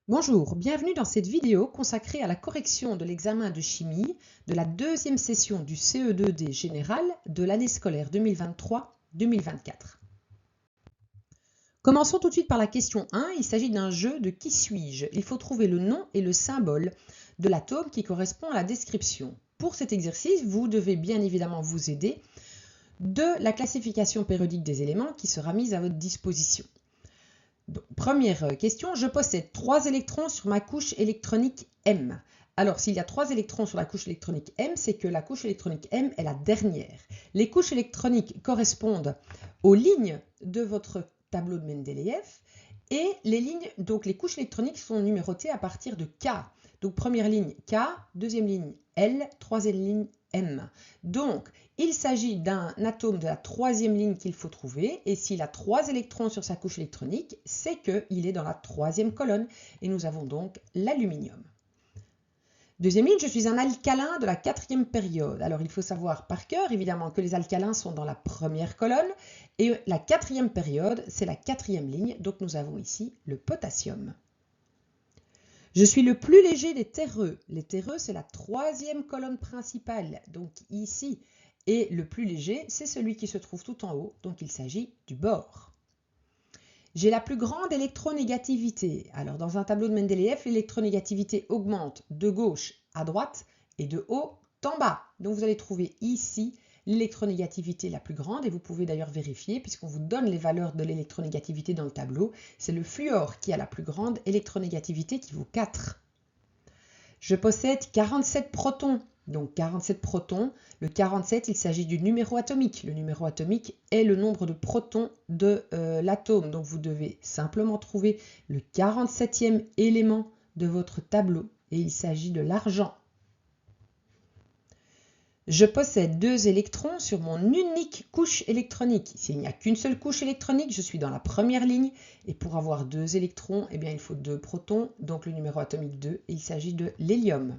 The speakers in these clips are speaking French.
Bonjour, bienvenue dans cette vidéo consacrée à la correction de l'examen de chimie de la deuxième session du CE2D général de l'année scolaire 2023-2024. Commençons tout de suite par la question 1. Il s'agit d'un jeu de qui suis-je? Il faut trouver le nom et le symbole de l'atome qui correspond à la description. Pour cet exercice, vous devez bien évidemment vous aider de la classification périodique des éléments qui sera mise à votre disposition. Donc, première question, je possède 3 électrons sur ma couche électronique M. Alors, s'il y a 3 électrons sur la couche électronique M, c'est que la couche électronique M est la dernière. Les couches électroniques correspondent aux lignes de votre tableau de Mendeleïev et les couches électroniques sont numérotées à partir de K. Donc, première ligne K, deuxième ligne L, troisième ligne M. Donc, il s'agit d'un atome de la troisième ligne qu'il faut trouver, et s'il a 3 électrons sur sa couche électronique, c'est qu'il est dans la troisième colonne, et nous avons donc l'aluminium. Deuxième ligne, je suis un alcalin de la quatrième période. Alors il faut savoir par cœur, évidemment, que les alcalins sont dans la première colonne, et la quatrième période, c'est la quatrième ligne, donc nous avons ici le potassium. Je suis le plus léger des terreux. Les terreux, c'est la troisième colonne principale, donc ici. Et le plus léger, c'est celui qui se trouve tout en haut, donc il s'agit du bore. J'ai la plus grande électronégativité. Alors dans un tableau de Mendeleïev, l'électronégativité augmente de gauche à droite et de haut en bas. Donc vous allez trouver ici l'électronégativité la plus grande, et vous pouvez d'ailleurs vérifier puisqu'on vous donne les valeurs de l'électronégativité dans le tableau. C'est le fluor qui a la plus grande électronégativité qui vaut 4. Je possède 47 protons. Donc 47 protons, le 47, il s'agit du numéro atomique. Le numéro atomique est le nombre de protons de l'atome. Donc vous devez simplement trouver le 47e élément de votre tableau et il s'agit de l'argent. Je possède 2 électrons sur mon unique couche électronique. S'il n'y a qu'une seule couche électronique, je suis dans la première ligne. Et pour avoir 2 électrons, eh bien, il faut 2 protons, donc le numéro atomique 2, et il s'agit de l'hélium.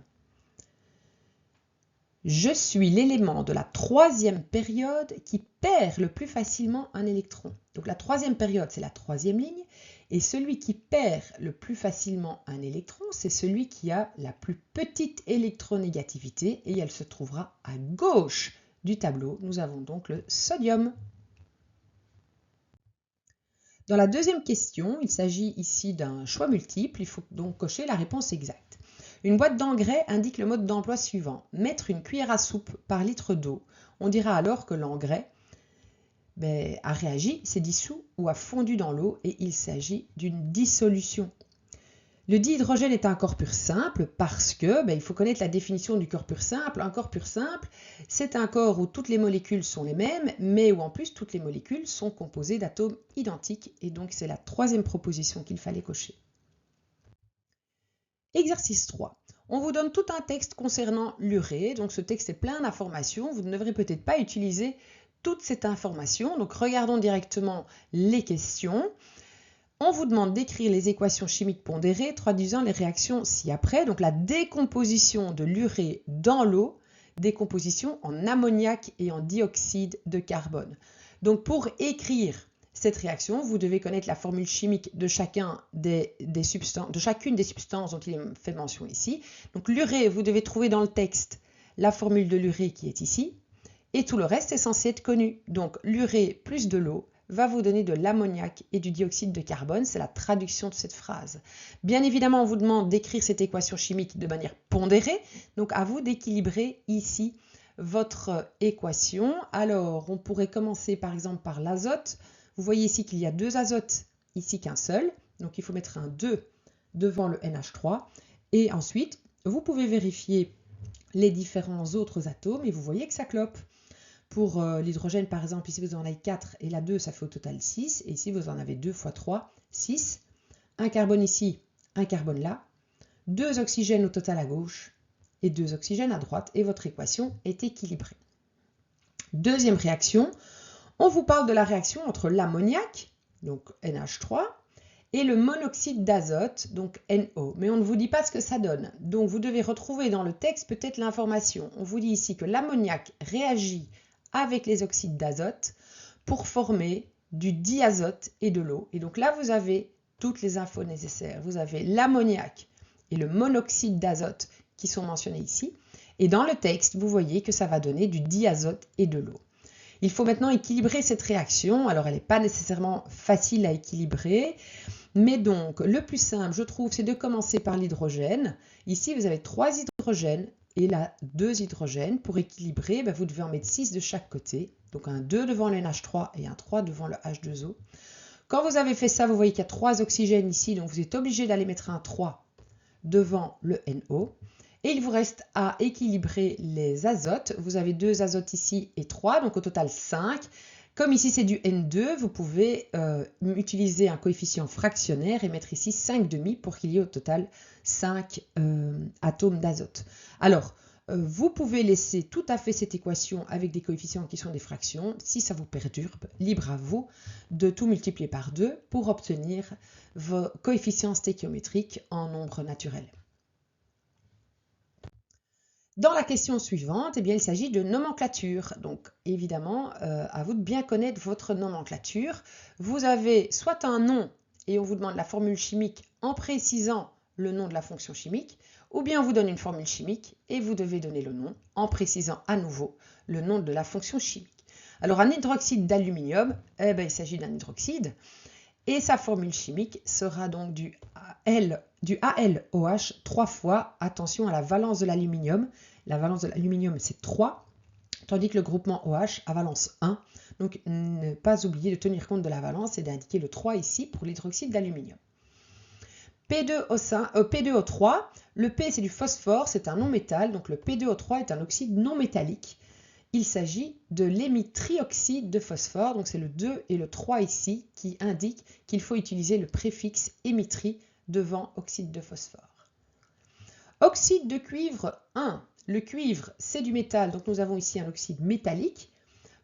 Je suis l'élément de la troisième période qui perd le plus facilement un électron. Donc la troisième période, c'est la troisième ligne. Et celui qui perd le plus facilement un électron, c'est celui qui a la plus petite électronégativité. Et elle se trouvera à gauche du tableau. Nous avons donc le sodium. Dans la deuxième question, il s'agit ici d'un choix multiple. Il faut donc cocher la réponse exacte. Une boîte d'engrais indique le mode d'emploi suivant. Mettre une cuillère à soupe par litre d'eau. On dira alors que l'engrais a réagi, s'est dissous ou a fondu dans l'eau et il s'agit d'une dissolution. Le dihydrogène est un corps pur simple parce que, il faut connaître la définition du corps pur simple. Un corps pur simple, c'est un corps où toutes les molécules sont les mêmes, mais où en plus toutes les molécules sont composées d'atomes identiques. Et donc c'est la troisième proposition qu'il fallait cocher. Exercice 3. On vous donne tout un texte concernant l'urée. Donc ce texte est plein d'informations. Vous ne devrez peut-être pas utiliser toute cette information. Donc regardons directement les questions. On vous demande d'écrire les équations chimiques pondérées traduisant les réactions ci-après. Donc la décomposition de l'urée dans l'eau, décomposition en ammoniac et en dioxyde de carbone. Donc pour écrire cette réaction, vous devez connaître la formule chimique de chacune des substances dont il est fait mention ici. Donc l'urée, vous devez trouver dans le texte la formule de l'urée qui est ici. Et tout le reste est censé être connu. Donc l'urée plus de l'eau va vous donner de l'ammoniac et du dioxyde de carbone. C'est la traduction de cette phrase. Bien évidemment, on vous demande d'écrire cette équation chimique de manière pondérée. Donc à vous d'équilibrer ici votre équation. Alors, on pourrait commencer par exemple par l'azote. Vous voyez ici qu'il y a 2 azotes, ici qu'un seul. Donc il faut mettre un 2 devant le NH3. Et ensuite, vous pouvez vérifier les différents autres atomes et vous voyez que ça clope. Pour l'hydrogène, par exemple, ici vous en avez 4 et là 2, ça fait au total 6. Et ici vous en avez 2 fois 3, 6. Un carbone ici, un carbone là. 2 oxygènes au total à gauche et 2 oxygènes à droite. Et votre équation est équilibrée. Deuxième réaction, on vous parle de la réaction entre l'ammoniac, donc NH3, et le monoxyde d'azote, donc NO. Mais on ne vous dit pas ce que ça donne. Donc vous devez retrouver dans le texte peut-être l'information. On vous dit ici que l'ammoniac réagit avec les oxydes d'azote pour former du diazote et de l'eau. Et donc là, vous avez toutes les infos nécessaires. Vous avez l'ammoniac et le monoxyde d'azote qui sont mentionnés ici. Et dans le texte, vous voyez que ça va donner du diazote et de l'eau. Il faut maintenant équilibrer cette réaction. Alors, elle n'est pas nécessairement facile à équilibrer. Mais donc, le plus simple, je trouve, c'est de commencer par l'hydrogène. Ici, vous avez 3 hydrogènes et là, 2 hydrogènes. Pour équilibrer, vous devez en mettre 6 de chaque côté. Donc, un 2 devant le NH3 et un 3 devant le H2O. Quand vous avez fait ça, vous voyez qu'il y a 3 oxygènes ici. Donc, vous êtes obligé d'aller mettre un 3 devant le NO. Et il vous reste à équilibrer les azotes. Vous avez 2 azotes ici et 3, donc au total 5. Comme ici c'est du N2, vous pouvez utiliser un coefficient fractionnaire et mettre ici 5,5 pour qu'il y ait au total 5 atomes d'azote. Alors, vous pouvez laisser tout à fait cette équation avec des coefficients qui sont des fractions. Si ça vous perturbe, libre à vous de tout multiplier par 2 pour obtenir vos coefficients stéchiométriques en nombre naturel. Dans la question suivante, il s'agit de nomenclature. Donc, évidemment, à vous de bien connaître votre nomenclature. Vous avez soit un nom et on vous demande la formule chimique en précisant le nom de la fonction chimique, ou bien on vous donne une formule chimique et vous devez donner le nom en précisant à nouveau le nom de la fonction chimique. Alors, un hydroxyde d'aluminium, il s'agit d'un hydroxyde et sa formule chimique sera donc du AlOH 3 fois, attention à la valence de l'aluminium. La valence de l'aluminium, c'est 3, tandis que le groupement OH a valence 1. Donc, ne pas oublier de tenir compte de la valence et d'indiquer le 3 ici pour l'hydroxyde d'aluminium. P2O3, le P c'est du phosphore, c'est un non-métal, donc le P2O3 est un oxyde non métallique. Il s'agit de l'hémitrioxyde de phosphore, donc c'est le 2 et le 3 ici qui indiquent qu'il faut utiliser le préfixe hémitrie devant oxyde de phosphore. Oxyde de cuivre 1. Le cuivre, c'est du métal, donc nous avons ici un oxyde métallique.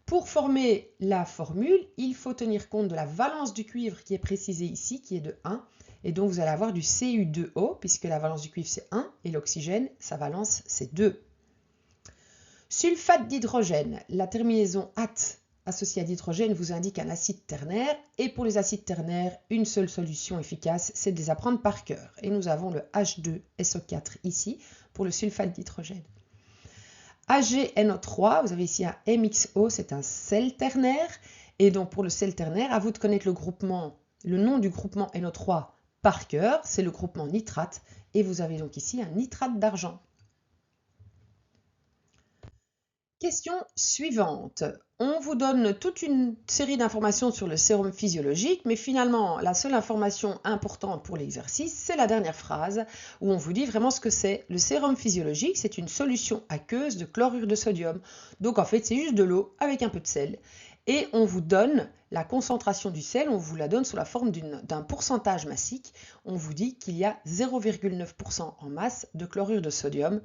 Pour former la formule, il faut tenir compte de la valence du cuivre qui est précisée ici, qui est de 1. Et donc vous allez avoir du Cu2O, puisque la valence du cuivre c'est 1, et l'oxygène, sa valence c'est 2. Sulfate d'hydrogène, la terminaison ate associée à d'hydrogène vous indique un acide ternaire. Et pour les acides ternaires, une seule solution efficace, c'est de les apprendre par cœur. Et nous avons le H2SO4 ici pour le sulfate d'hydrogène. AgNO3, vous avez ici un MXO, c'est un sel ternaire. Et donc pour le sel ternaire, à vous de connaître le nom du groupement NO3 par cœur, c'est le groupement nitrate. Et vous avez donc ici un nitrate d'argent. Question suivante. On vous donne toute une série d'informations sur le sérum physiologique, mais finalement, la seule information importante pour l'exercice, c'est la dernière phrase où on vous dit vraiment ce que c'est. Le sérum physiologique, c'est une solution aqueuse de chlorure de sodium. Donc en fait, c'est juste de l'eau avec un peu de sel. Et on vous donne la concentration du sel, on vous la donne sous la forme d'un pourcentage massique. On vous dit qu'il y a 0,9% en masse de chlorure de sodium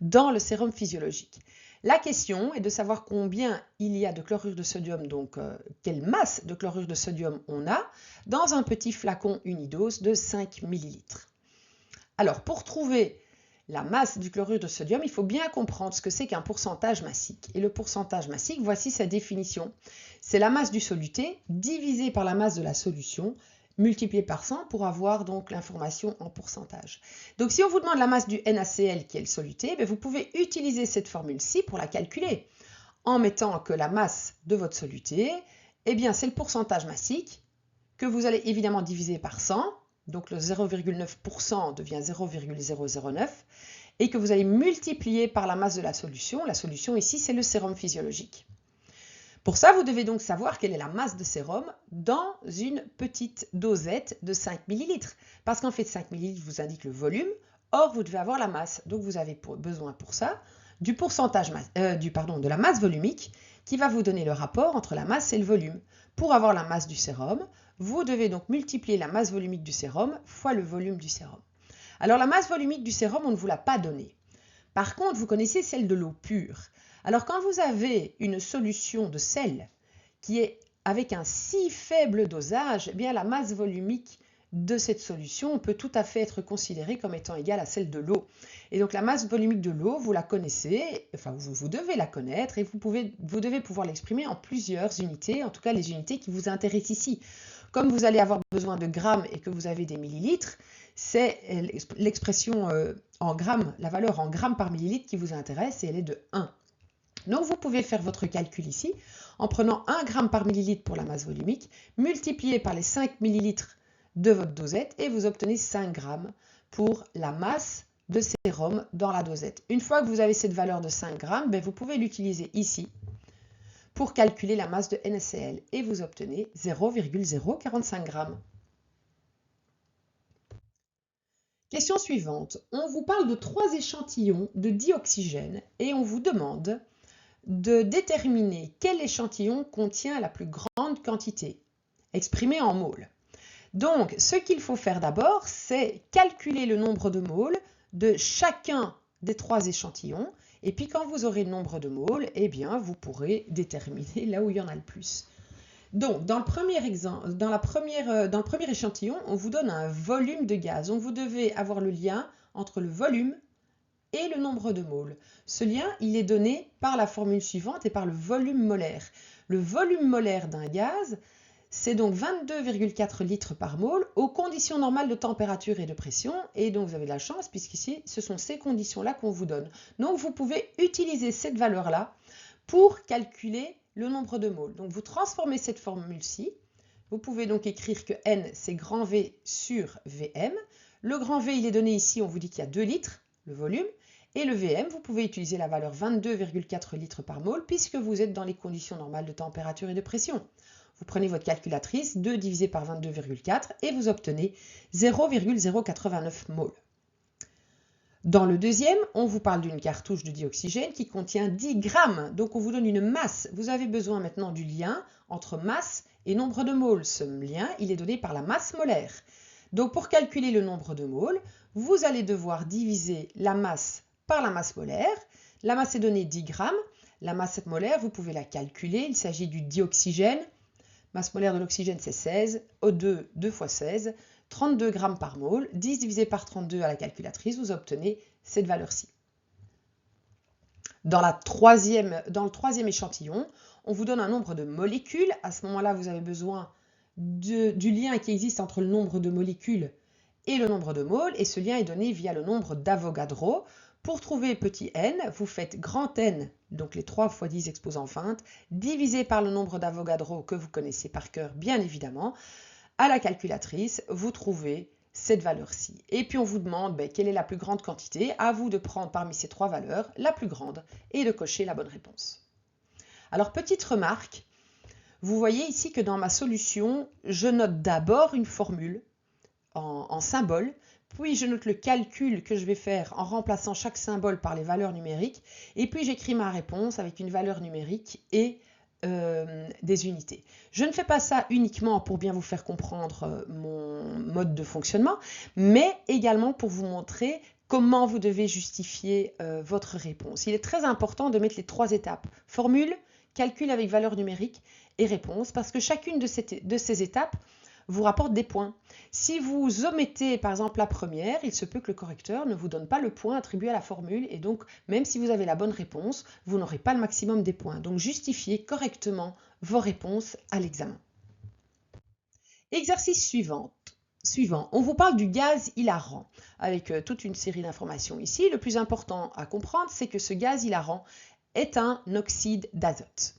dans le sérum physiologique. La question est de savoir combien il y a de chlorure de sodium, donc quelle masse de chlorure de sodium on a dans un petit flacon unidose de 5 ml. Alors, pour trouver la masse du chlorure de sodium, il faut bien comprendre ce que c'est qu'un pourcentage massique. Et le pourcentage massique, voici sa définition. C'est la masse du soluté divisée par la masse de la solution, multiplié par 100 pour avoir donc l'information en pourcentage. Donc si on vous demande la masse du NaCl qui est le soluté, vous pouvez utiliser cette formule-ci pour la calculer en mettant que la masse de votre soluté, c'est le pourcentage massique que vous allez évidemment diviser par 100, donc le 0,9% devient 0,009 et que vous allez multiplier par la masse de la solution. La solution ici, c'est le sérum physiologique. Pour ça, vous devez donc savoir quelle est la masse de sérum dans une petite dosette de 5 ml. Parce qu'en fait, 5 ml vous indique le volume, or vous devez avoir la masse. Donc vous avez besoin pour ça du pourcentage de la masse volumique qui va vous donner le rapport entre la masse et le volume. Pour avoir la masse du sérum, vous devez donc multiplier la masse volumique du sérum fois le volume du sérum. Alors la masse volumique du sérum, on ne vous l'a pas donnée. Par contre, vous connaissez celle de l'eau pure. Alors quand vous avez une solution de sel qui est avec un si faible dosage, la masse volumique de cette solution peut tout à fait être considérée comme étant égale à celle de l'eau. Et donc la masse volumique de l'eau, vous la connaissez, enfin vous devez la connaître et vous devez pouvoir l'exprimer en plusieurs unités, en tout cas les unités qui vous intéressent ici. Comme vous allez avoir besoin de grammes et que vous avez des millilitres, c'est l'expression en grammes, la valeur en grammes par millilitre qui vous intéresse et elle est de 1. Donc vous pouvez faire votre calcul ici en prenant 1 g par millilitre pour la masse volumique, multiplié par les 5 millilitres de votre dosette et vous obtenez 5 g pour la masse de sérum dans la dosette. Une fois que vous avez cette valeur de 5 g, vous pouvez l'utiliser ici pour calculer la masse de NaCl et vous obtenez 0,045 g. Question suivante. On vous parle de 3 échantillons de dioxygène et on vous demande de déterminer quel échantillon contient la plus grande quantité, exprimée en moles. Donc, ce qu'il faut faire d'abord, c'est calculer le nombre de moles de chacun des 3 échantillons. Et puis, quand vous aurez le nombre de moles, eh bien, vous pourrez déterminer là où il y en a le plus. Donc, dans le premier échantillon, on vous donne un volume de gaz. Donc, vous devez avoir le lien entre le volume et le nombre de moles. Ce lien, il est donné par la formule suivante et par le volume molaire. Le volume molaire d'un gaz, c'est donc 22,4 litres par mole aux conditions normales de température et de pression. Et donc, vous avez de la chance puisqu'ici, ce sont ces conditions-là qu'on vous donne. Donc, vous pouvez utiliser cette valeur-là pour calculer le nombre de moles. Donc, vous transformez cette formule-ci. Vous pouvez donc écrire que N, c'est grand V sur Vm. Le grand V, il est donné ici, on vous dit qu'il y a 2 litres, le volume. Et le Vm, vous pouvez utiliser la valeur 22,4 litres par mole puisque vous êtes dans les conditions normales de température et de pression. Vous prenez votre calculatrice, 2 divisé par 22,4 et vous obtenez 0,089 moles. Dans le deuxième, on vous parle d'une cartouche de dioxygène qui contient 10 grammes. Donc on vous donne une masse. Vous avez besoin maintenant du lien entre masse et nombre de moles. Ce lien, il est donné par la masse molaire. Donc pour calculer le nombre de moles, vous allez devoir diviser la masse par la masse molaire. La masse est donnée 10 grammes. La masse molaire, vous pouvez la calculer. Il s'agit du dioxygène. Masse molaire de l'oxygène, c'est 16. O2, 2 fois 16. 32 grammes par mole. 10 divisé par 32 à la calculatrice, vous obtenez cette valeur-ci. Dans le troisième échantillon, on vous donne un nombre de molécules. À ce moment-là, vous avez besoin du lien qui existe entre le nombre de molécules et le nombre de moles. Et ce lien est donné via le nombre d'Avogadro. Pour trouver petit n, vous faites grand N, donc les 3 fois 10 exposants feinte, divisé par le nombre d'Avogadro que vous connaissez par cœur, bien évidemment. À la calculatrice, vous trouvez cette valeur-ci. Et puis on vous demande quelle est la plus grande quantité. À vous de prendre parmi ces 3 valeurs la plus grande et de cocher la bonne réponse. Alors petite remarque, vous voyez ici que dans ma solution, je note d'abord une formule en symbole, puis je note le calcul que je vais faire en remplaçant chaque symbole par les valeurs numériques, et puis j'écris ma réponse avec une valeur numérique et des unités. Je ne fais pas ça uniquement pour bien vous faire comprendre mon mode de fonctionnement, mais également pour vous montrer comment vous devez justifier votre réponse. Il est très important de mettre les 3 étapes, formule, calcul avec valeur numérique et réponse, parce que chacune de ces étapes vous rapporte des points. Si vous omettez par exemple la première, il se peut que le correcteur ne vous donne pas le point attribué à la formule et donc même si vous avez la bonne réponse, vous n'aurez pas le maximum des points. Donc justifiez correctement vos réponses à l'examen. Exercice suivant. On vous parle du gaz hilarant avec toute une série d'informations ici. Le plus important à comprendre, c'est que ce gaz hilarant est un oxyde d'azote.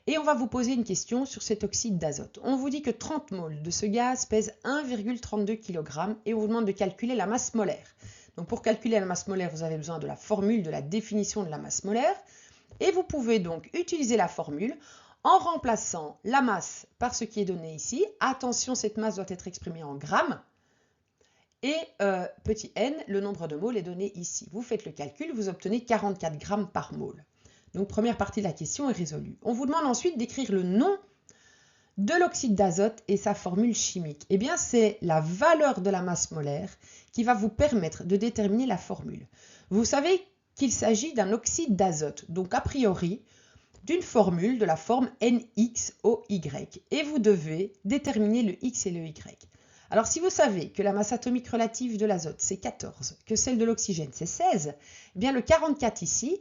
Et on va vous poser une question sur cet oxyde d'azote. On vous dit que 30 moles de ce gaz pèsent 1,32 kg et on vous demande de calculer la masse molaire. Donc pour calculer la masse molaire, vous avez besoin de la formule, de la définition de la masse molaire. Et vous pouvez donc utiliser la formule en remplaçant la masse par ce qui est donné ici. Attention, cette masse doit être exprimée en grammes. Et petit n, le nombre de moles est donné ici. Vous faites le calcul, vous obtenez 44 grammes par mole. Donc, première partie de la question est résolue. On vous demande ensuite d'écrire le nom de l'oxyde d'azote et sa formule chimique. Eh bien, c'est la valeur de la masse molaire qui va vous permettre de déterminer la formule. Vous savez qu'il s'agit d'un oxyde d'azote, donc a priori d'une formule de la forme NXOY. Et vous devez déterminer le X et le Y. Alors, si vous savez que la masse atomique relative de l'azote, c'est 14, que celle de l'oxygène, c'est 16, eh bien le 44 ici,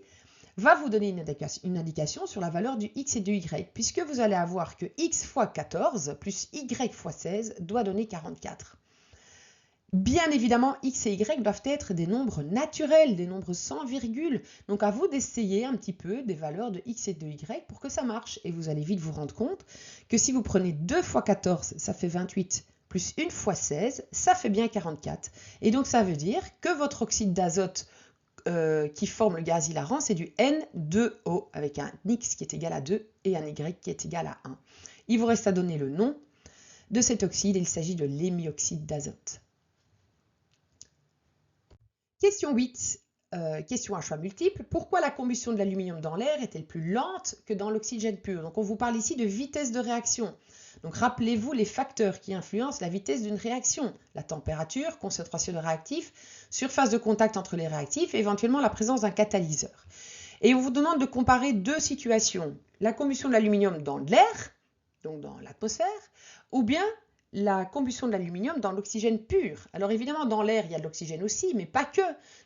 va vous donner une indication sur la valeur du x et du y, puisque vous allez avoir que x fois 14 plus y fois 16 doit donner 44. Bien évidemment, x et y doivent être des nombres naturels, des nombres sans virgule. Donc à vous d'essayer un petit peu des valeurs de x et de y pour que ça marche. Et vous allez vite vous rendre compte que si vous prenez 2 fois 14, ça fait 28, plus 1 fois 16, ça fait bien 44. Et donc ça veut dire que votre oxyde d'azote qui forme le gaz hilarant, c'est du N2O, avec un X qui est égal à 2 et un Y qui est égal à 1. Il vous reste à donner le nom de cet oxyde, il s'agit de l'hémioxyde d'azote. Question 8, question à choix multiples. Pourquoi la combustion de l'aluminium dans l'air est-elle plus lente que dans l'oxygène pur? Donc on vous parle ici de vitesse de réaction. Donc rappelez-vous les facteurs qui influencent la vitesse d'une réaction. La température, concentration de réactifs, surface de contact entre les réactifs et éventuellement la présence d'un catalyseur. Et on vous demande de comparer deux situations. La combustion de l'aluminium dans l'air, donc dans l'atmosphère, ou bien la combustion de l'aluminium dans l'oxygène pur. Alors évidemment, dans l'air, il y a de l'oxygène aussi, mais pas que.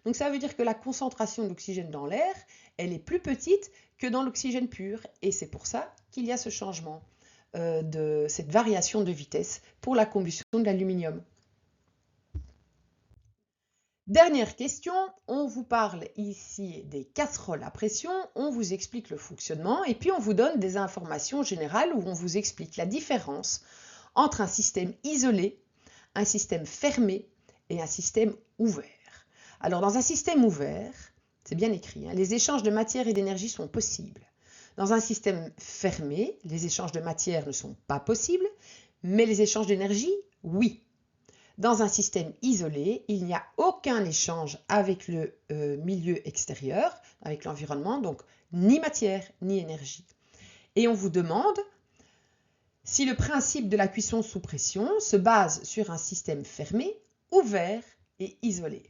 Donc ça veut dire que la concentration d'oxygène dans l'air, elle est plus petite que dans l'oxygène pur. Et c'est pour ça qu'il y a ce changement, cette variation de vitesse pour la combustion de l'aluminium. Dernière question, on vous parle ici des casseroles à pression, on vous explique le fonctionnement et puis on vous donne des informations générales où on vous explique la différence entre un système isolé, un système fermé et un système ouvert. Alors dans un système ouvert, c'est bien écrit, les échanges de matière et d'énergie sont possibles. Dans un système fermé, les échanges de matière ne sont pas possibles, mais les échanges d'énergie, oui. Dans un système isolé, il n'y a aucun échange avec le milieu extérieur, avec l'environnement, donc ni matière ni énergie. Et on vous demande si le principe de la cuisson sous pression se base sur un système fermé, ouvert et isolé.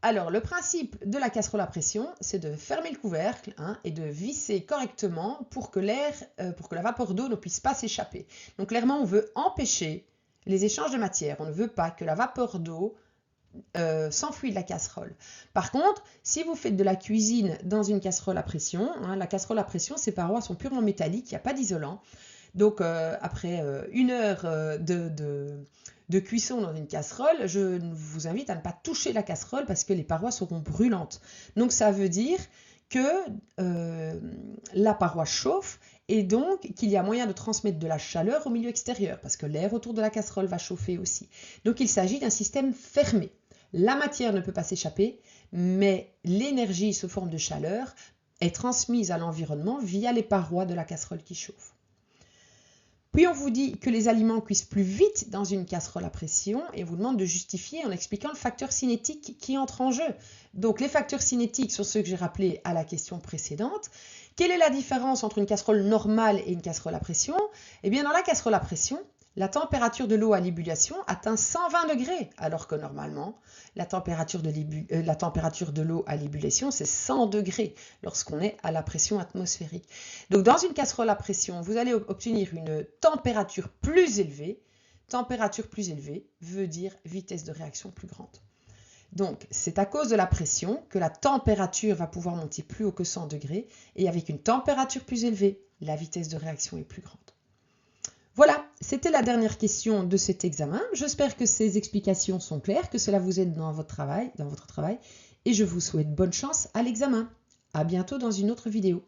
Alors, le principe de la casserole à pression, c'est de fermer le couvercle et de visser correctement pour que la vapeur d'eau ne puisse pas s'échapper. Donc, clairement, on veut empêcher les échanges de matière. On ne veut pas que la vapeur d'eau s'enfuit de la casserole. Par contre, si vous faites de la cuisine dans une casserole à pression, la casserole à pression, ses parois sont purement métalliques, il n'y a pas d'isolant. Donc, après 1 heure de cuisson dans une casserole, je vous invite à ne pas toucher la casserole parce que les parois seront brûlantes. Donc, ça veut dire que la paroi chauffe et donc qu'il y a moyen de transmettre de la chaleur au milieu extérieur parce que l'air autour de la casserole va chauffer aussi. Donc, il s'agit d'un système fermé. La matière ne peut pas s'échapper, mais l'énergie sous forme de chaleur est transmise à l'environnement via les parois de la casserole qui chauffe. Puis on vous dit que les aliments cuisent plus vite dans une casserole à pression et on vous demande de justifier en expliquant le facteur cinétique qui entre en jeu. Donc les facteurs cinétiques sont ceux que j'ai rappelés à la question précédente. Quelle est la différence entre une casserole normale et une casserole à pression? Eh bien dans la casserole à pression, la température de l'eau à l'ébullition atteint 120 degrés, alors que normalement, la température de l'eau à l'ébullition, c'est 100 degrés lorsqu'on est à la pression atmosphérique. Donc, dans une casserole à pression, vous allez obtenir une température plus élevée. Température plus élevée veut dire vitesse de réaction plus grande. Donc, c'est à cause de la pression que la température va pouvoir monter plus haut que 100 degrés. Et avec une température plus élevée, la vitesse de réaction est plus grande. Voilà, c'était la dernière question de cet examen. J'espère que ces explications sont claires, que cela vous aide dans votre travail, et je vous souhaite bonne chance à l'examen. À bientôt dans une autre vidéo.